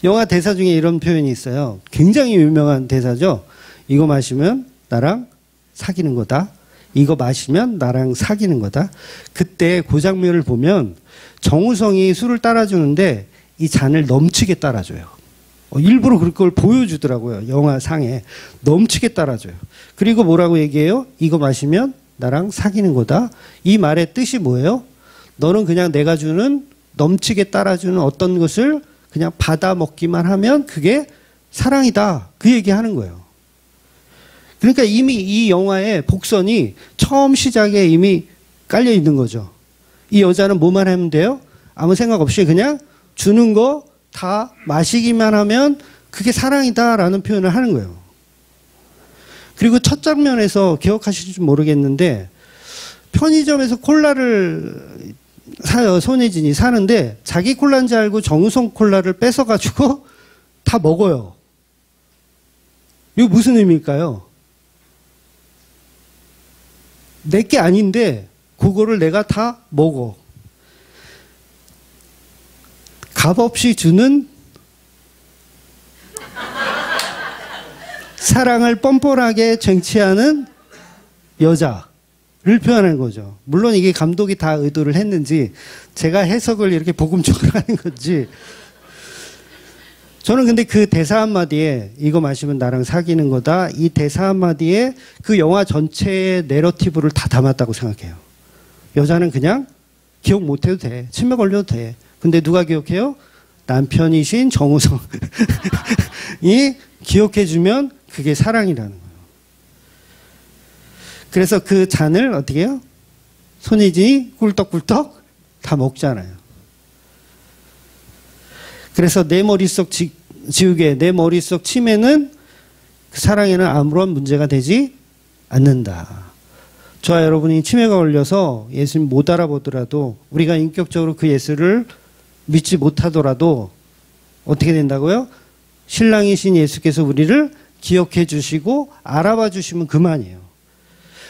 영화 대사 중에 이런 표현이 있어요. 굉장히 유명한 대사죠. 이거 마시면 나랑 사귀는 거다. 이거 마시면 나랑 사귀는 거다. 그때 그 장면을 보면 정우성이 술을 따라주는데 이 잔을 넘치게 따라줘요. 일부러 그걸 보여주더라고요. 영화상에. 넘치게 따라줘요. 그리고 뭐라고 얘기해요? 이거 마시면 나랑 사귀는 거다. 이 말의 뜻이 뭐예요? 너는 그냥 내가 주는 넘치게 따라주는 어떤 것을 그냥 받아 먹기만 하면 그게 사랑이다. 그 얘기하는 거예요. 그러니까 이미 이 영화의 복선이 처음 시작에 이미 깔려 있는 거죠. 이 여자는 뭐만 하면 돼요? 아무 생각 없이 그냥 주는 거 다 마시기만 하면 그게 사랑이다라는 표현을 하는 거예요. 그리고 첫 장면에서 기억하실지 모르겠는데 편의점에서 콜라를 사요. 손예진이 사는데 자기 콜라인 줄 알고 정우성 콜라를 뺏어가지고 다 먹어요. 이거 무슨 의미일까요? 내게 아닌데 그거를 내가 다 먹어. 값없이 주는 사랑을 뻔뻔하게 쟁취하는 여자를 표현하는 거죠. 물론 이게 감독이 다 의도를 했는지 제가 해석을 이렇게 복음적으로 하는 건지 저는 근데 그 대사 한마디에 이거 마시면 나랑 사귀는 거다. 이 대사 한마디에 그 영화 전체의 내러티브를 다 담았다고 생각해요. 여자는 그냥 기억 못해도 돼. 치매 걸려도 돼. 근데 누가 기억해요? 남편이신 정우성이 기억해주면 그게 사랑이라는 거예요. 그래서 그 잔을 어떻게 해요? 손예진이 꿀떡꿀떡 다 먹잖아요. 그래서 내 머릿속 지우개, 내 머릿속 치매는 그 사랑에는 아무런 문제가 되지 않는다. 저와 여러분이 치매가 걸려서 예수님 못 알아보더라도 우리가 인격적으로 그 예수를 믿지 못하더라도 어떻게 된다고요? 신랑이신 예수께서 우리를 기억해 주시고 알아봐 주시면 그만이에요.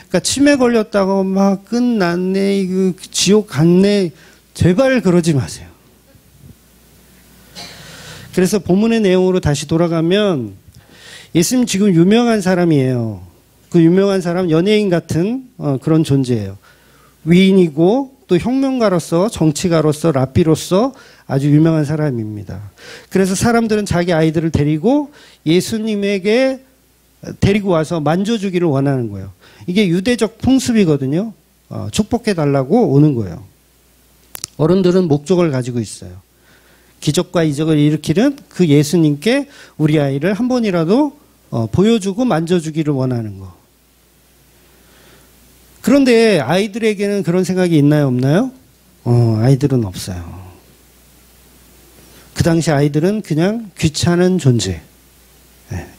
그러니까 치매 걸렸다고 막 끝났네, 지옥 갔네, 제발 그러지 마세요. 그래서 본문의 내용으로 다시 돌아가면 예수님 지금 유명한 사람이에요. 그 유명한 사람 연예인 같은 그런 존재예요. 위인이고 또 혁명가로서 정치가로서 랍비로서 아주 유명한 사람입니다. 그래서 사람들은 자기 아이들을 데리고 예수님에게 데리고 와서 만져주기를 원하는 거예요. 이게 유대적 풍습이거든요. 축복해달라고 오는 거예요. 어른들은 목적을 가지고 있어요. 기적과 이적을 일으키는 그 예수님께 우리 아이를 한 번이라도 보여주고 만져주기를 원하는 거. 그런데 아이들에게는 그런 생각이 있나요, 없나요? 아이들은 없어요. 그 당시 아이들은 그냥 귀찮은 존재.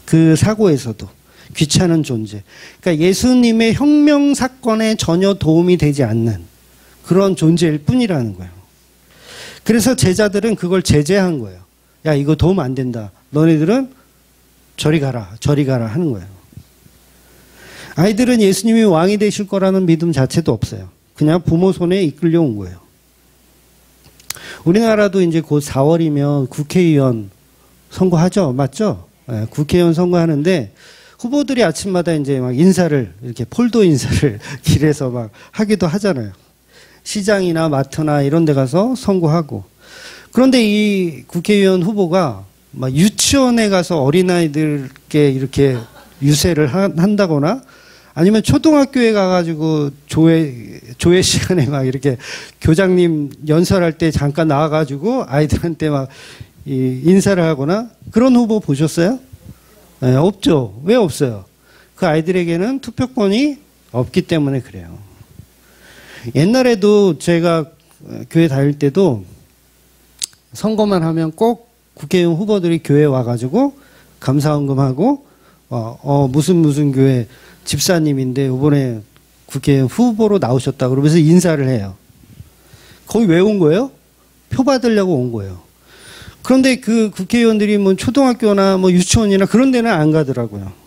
그 사고에서도 귀찮은 존재. 그러니까 예수님의 혁명 사건에 전혀 도움이 되지 않는 그런 존재일 뿐이라는 거예요. 그래서 제자들은 그걸 제재한 거예요. 야, 이거 도움 안 된다. 너네들은 저리 가라, 저리 가라 하는 거예요. 아이들은 예수님이 왕이 되실 거라는 믿음 자체도 없어요. 그냥 부모 손에 이끌려 온 거예요. 우리나라도 이제 곧 4월이면 국회의원 선거하죠? 맞죠? 네, 국회의원 선거하는데 후보들이 아침마다 이제 막 인사를, 이렇게 폴더 인사를 길에서 막 하기도 하잖아요. 시장이나 마트나 이런 데 가서 선거하고. 그런데 이 국회의원 후보가 막 유치원에 가서 어린아이들께 이렇게 유세를 한다거나 아니면 초등학교에 가가지고 조회 시간에 막 이렇게 교장님 연설할 때 잠깐 나와가지고 아이들한테 막 인사를 하거나 그런 후보 보셨어요? 네, 없죠. 왜 없어요? 그 아이들에게는 투표권이 없기 때문에 그래요. 옛날에도 제가 교회 다닐 때도 선거만 하면 꼭 국회의원 후보들이 교회에 와가지고 감사헌금하고 무슨 교회 집사님인데 이번에 국회의원 후보로 나오셨다 그러면서 인사를 해요. 거기 왜 온 거예요? 표 받으려고 온 거예요. 그런데 그 국회의원들이 뭐 초등학교나 뭐 유치원이나 그런 데는 안 가더라고요.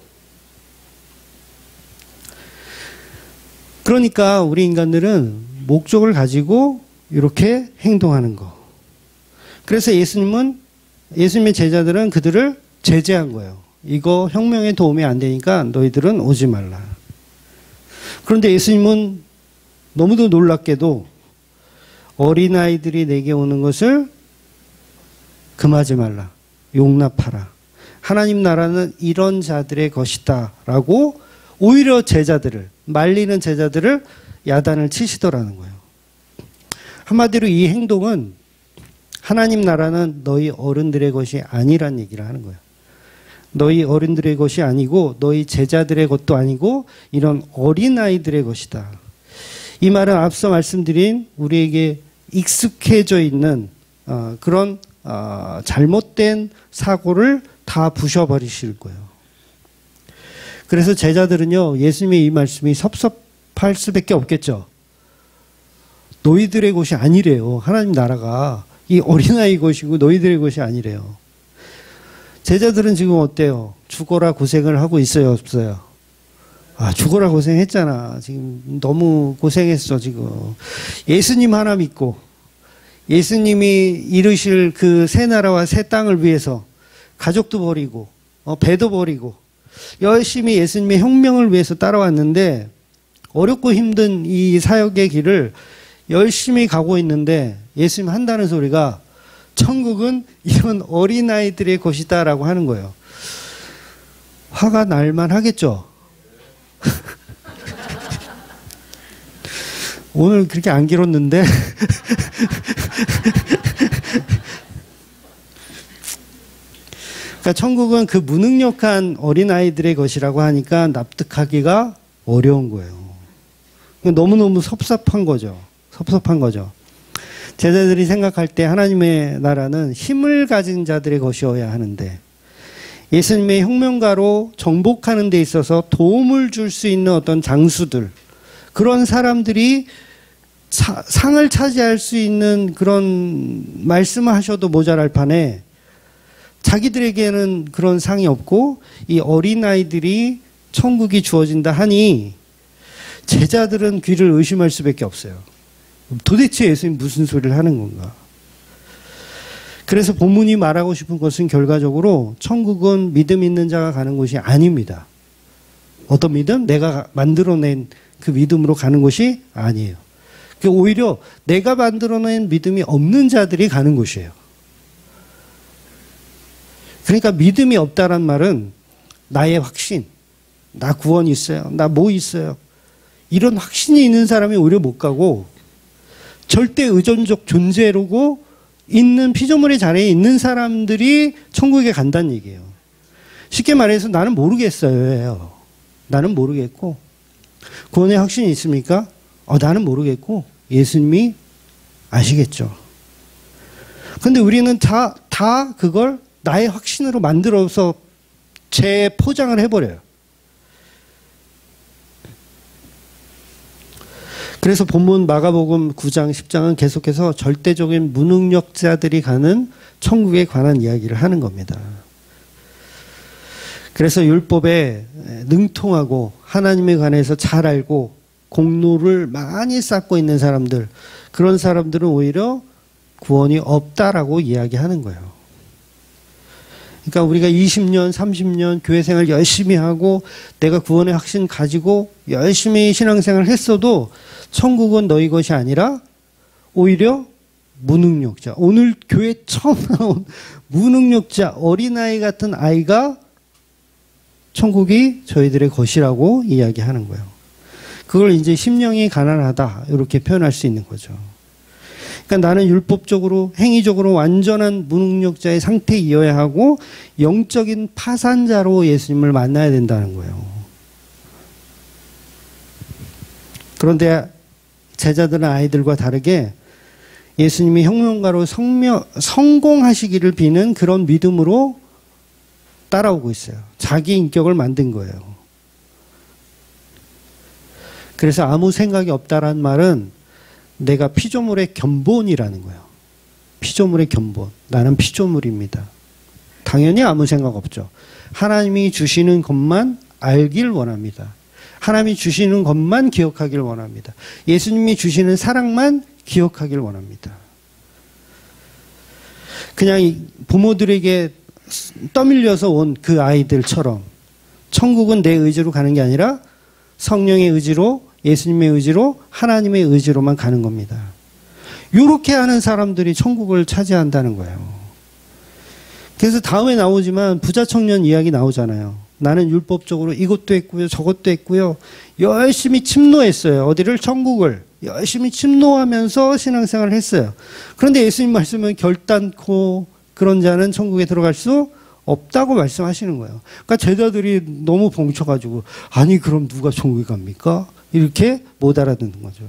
그러니까 우리 인간들은 목적을 가지고 이렇게 행동하는 거. 그래서 예수님의 제자들은 그들을 제재한 거예요. 이거 혁명에 도움이 안 되니까 너희들은 오지 말라. 그런데 예수님은 너무도 놀랍게도 어린아이들이 내게 오는 것을 금하지 말라. 용납하라. 하나님 나라는 이런 자들의 것이다. 라고 오히려 제자들을, 말리는 제자들을 야단을 치시더라는 거예요. 한마디로 이 행동은 하나님 나라는 너희 어른들의 것이 아니란 얘기를 하는 거예요. 너희 어른들의 것이 아니고 너희 제자들의 것도 아니고 이런 어린아이들의 것이다. 이 말은 앞서 말씀드린 우리에게 익숙해져 있는 그런 잘못된 사고를 다 부셔버리실 거예요. 그래서 제자들은요, 예수님의 이 말씀이 섭섭할 수밖에 없겠죠. 너희들의 것이 아니래요. 하나님 나라가 이 어린아이 것이고 너희들의 것이 아니래요. 제자들은 지금 어때요? 죽어라 고생을 하고 있어요, 없어요? 죽어라 고생했잖아. 지금 너무 고생했어, 지금. 예수님 하나 믿고 예수님이 이루실 그 새 나라와 새 땅을 위해서 가족도 버리고 배도 버리고 열심히 예수님의 혁명을 위해서 따라왔는데 어렵고 힘든 이 사역의 길을 열심히 가고 있는데 예수님 한다는 소리가 천국은 이런 어린아이들의 것이다 라고 하는 거예요. 화가 날만 하겠죠? 오늘 그렇게 안 길었는데 그러니까 천국은 그 무능력한 어린아이들의 것이라고 하니까 납득하기가 어려운 거예요. 너무너무 섭섭한 거죠. 섭섭한 거죠. 제자들이 생각할 때 하나님의 나라는 힘을 가진 자들의 것이어야 하는데 예수님의 혁명가로 정복하는 데 있어서 도움을 줄 수 있는 어떤 장수들, 그런 사람들이 상을 차지할 수 있는 그런 말씀을 하셔도 모자랄 판에 자기들에게는 그런 상이 없고 이 어린아이들이 천국이 주어진다 하니 제자들은 귀를 의심할 수밖에 없어요. 도대체 예수님 무슨 소리를 하는 건가? 그래서 본문이 말하고 싶은 것은 결과적으로 천국은 믿음 있는 자가 가는 곳이 아닙니다. 어떤 믿음? 내가 만들어낸 그 믿음으로 가는 곳이 아니에요. 오히려 내가 만들어낸 믿음이 없는 자들이 가는 곳이에요. 그러니까 믿음이 없다란 말은 나의 확신, 나 구원이 있어요, 나 뭐 있어요, 이런 확신이 있는 사람이 오히려 못 가고 절대 의존적 존재로고 있는 피조물의 자리에 있는 사람들이 천국에 간다는 얘기예요. 쉽게 말해서 나는 모르겠어요. 나는 모르겠고 구원의 확신이 있습니까? 나는 모르겠고 예수님이 아시겠죠. 근데 우리는 다 그걸 나의 확신으로 만들어서 재포장을 해버려요. 그래서 본문 마가복음 9장 10장은 계속해서 절대적인 무능력자들이 가는 천국에 관한 이야기를 하는 겁니다. 그래서 율법에 능통하고 하나님에 관해서 잘 알고 공로를 많이 쌓고 있는 사람들, 그런 사람들은 오히려 구원이 없다라고 이야기하는 거예요. 그러니까 우리가 20년, 30년 교회 생활 열심히 하고 내가 구원의 확신 가지고 열심히 신앙생활을 했어도 천국은 너희 것이 아니라 오히려 무능력자, 오늘 교회 처음 나온 무능력자, 어린아이 같은 아이가 천국이 저희들의 것이라고 이야기하는 거예요. 그걸 이제 심령이 가난하다 이렇게 표현할 수 있는 거죠. 그러니까 나는 율법적으로 행위적으로 완전한 무능력자의 상태이어야 하고 영적인 파산자로 예수님을 만나야 된다는 거예요. 그런데 제자들은 아이들과 다르게 예수님이 혁명가로 성공하시기를 비는 그런 믿음으로 따라오고 있어요. 자기 인격을 만든 거예요. 그래서 아무 생각이 없다란 말은 내가 피조물의 견본이라는 거예요. 피조물의 견본. 나는 피조물입니다. 당연히 아무 생각 없죠. 하나님이 주시는 것만 알길 원합니다. 하나님이 주시는 것만 기억하길 원합니다. 예수님이 주시는 사랑만 기억하길 원합니다. 그냥 부모들에게 떠밀려서 온 그 아이들처럼 천국은 내 의지로 가는 게 아니라 성령의 의지로, 예수님의 의지로, 하나님의 의지로만 가는 겁니다. 이렇게 하는 사람들이 천국을 차지한다는 거예요. 그래서 다음에 나오지만 부자 청년 이야기 나오잖아요. 나는 율법적으로 이것도 했고요, 저것도 했고요. 열심히 침노했어요. 어디를? 천국을. 열심히 침노하면서 신앙생활을 했어요. 그런데 예수님 말씀은 결단코 그런 자는 천국에 들어갈 수 없다고 말씀하시는 거예요. 그러니까 제자들이 너무 봉쳐가지고 아니 그럼 누가 천국에 갑니까? 이렇게 못 알아듣는 거죠.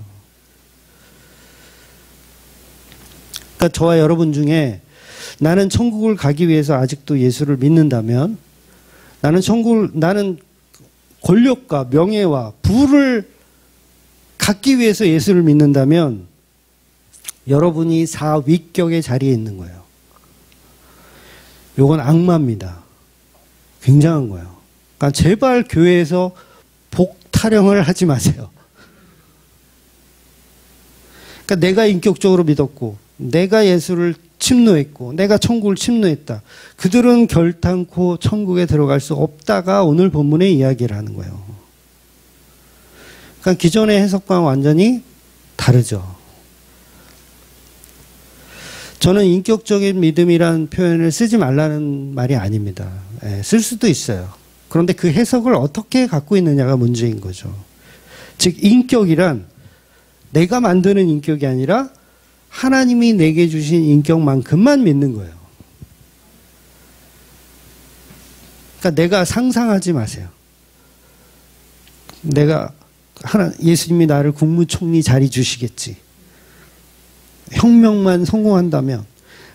그러니까 저와 여러분 중에 나는 천국을 가기 위해서 아직도 예수를 믿는다면, 나는 권력과 명예와 부를 갖기 위해서 예수를 믿는다면 여러분이 사위격의 자리에 있는 거예요. 요건 악마입니다. 굉장한 거예요. 그러니까 제발 교회에서 복타령을 하지 마세요. 그러니까 내가 인격적으로 믿었고 내가 예수를 침노했고 내가 천국을 침노했다. 그들은 결단코 천국에 들어갈 수 없다가 오늘 본문의 이야기를 하는 거예요. 그러니까 기존의 해석과 완전히 다르죠. 저는 인격적인 믿음이란 표현을 쓰지 말라는 말이 아닙니다. 쓸 수도 있어요. 그런데 그 해석을 어떻게 갖고 있느냐가 문제인 거죠. 즉 인격이란 내가 만드는 인격이 아니라 하나님이 내게 주신 인격만큼만 믿는 거예요. 그러니까 내가 상상하지 마세요. 예수님이 나를 국무총리 자리 주시겠지. 혁명만 성공한다면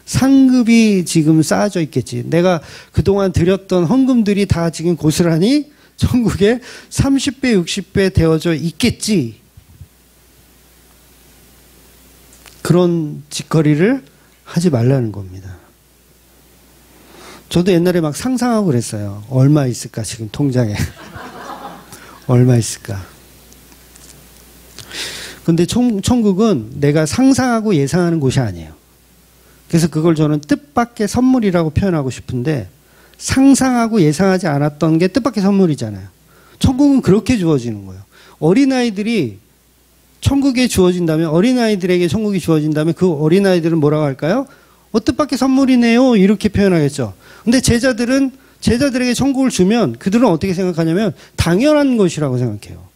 상급이 지금 쌓아져 있겠지. 내가 그동안 드렸던 헌금들이 다 지금 고스란히 천국에 30배, 60배 되어져 있겠지. 그런 짓거리를 하지 말라는 겁니다. 저도 옛날에 막 상상하고 그랬어요. 얼마 있을까 지금 통장에. 얼마 있을까. 근데 천국은 내가 상상하고 예상하는 곳이 아니에요. 그래서 그걸 저는 뜻밖의 뜻밖의 선물이라고 표현하고 싶은데 상상하고 예상하지 않았던 게 뜻밖의 선물이잖아요. 천국은 그렇게 주어지는 거예요. 어린아이들이 천국에 주어진다면, 어린아이들에게 천국이 주어진다면 그 어린아이들은 뭐라고 할까요? 뜻밖의 선물이네요. 이렇게 표현하겠죠. 근데 제자들에게 천국을 주면 그들은 어떻게 생각하냐면 당연한 것이라고 생각해요.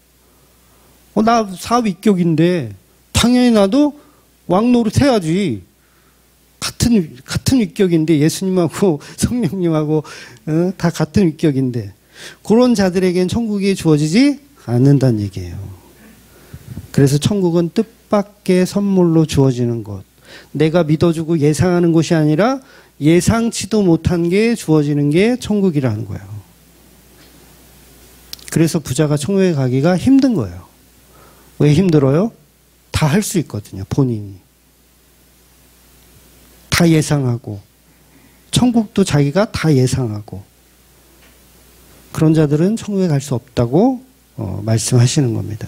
나 사업 위격인데 당연히 나도 왕 노릇해야지. 같은 위격인데 예수님하고 성령님하고 다 같은 위격인데 그런 자들에겐 천국이 주어지지 않는다는 얘기예요. 그래서 천국은 뜻밖의 선물로 주어지는 것. 내가 믿어주고 예상하는 것이 아니라 예상치도 못한 게 주어지는 게 천국이라는 거예요. 그래서 부자가 천국에 가기가 힘든 거예요. 왜 힘들어요? 다 할 수 있거든요. 본인이. 다 예상하고 천국도 자기가 다 예상하고 그런 자들은 천국에 갈 수 없다고 말씀하시는 겁니다.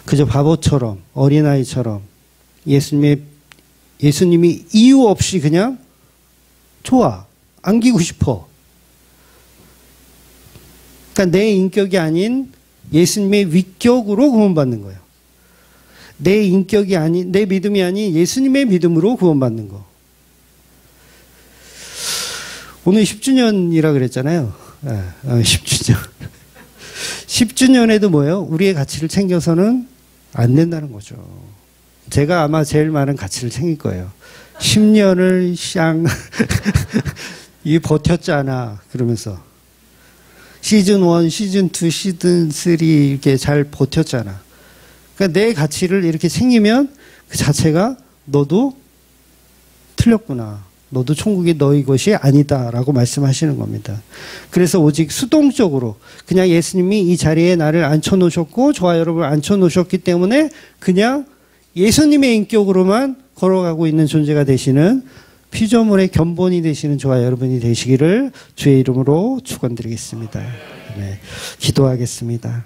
그저 바보처럼 어린아이처럼 예수님이 이유 없이 그냥 좋아 안기고 싶어. 그러니까 내 인격이 아닌 예수님의 위격으로 구원받는 거예요. 내 인격이 아닌 내 믿음이 아닌 예수님의 믿음으로 구원받는 거. 오늘 10주년이라 그랬잖아요. 10주년. 10주년에도 뭐예요? 우리의 가치를 챙겨서는 안 된다는 거죠. 제가 아마 제일 많은 가치를 챙길 거예요. 10년을 이 버텼잖아. 그러면서. 시즌 1, 시즌 2, 시즌 3 이렇게 잘 버텼잖아. 그러니까 내 가치를 이렇게 챙기면 그 자체가 너도 틀렸구나. 너도 천국이 너희 것이 아니다라고 말씀하시는 겁니다. 그래서 오직 수동적으로 그냥 예수님이 이 자리에 나를 앉혀놓으셨고 저와 여러분을 앉혀놓으셨기 때문에 그냥 예수님의 인격으로만 걸어가고 있는 존재가 되시는 피조물의 견본이 되시는 저와 여러분이 되시기를 주의 이름으로 축원드리겠습니다. 네, 기도하겠습니다.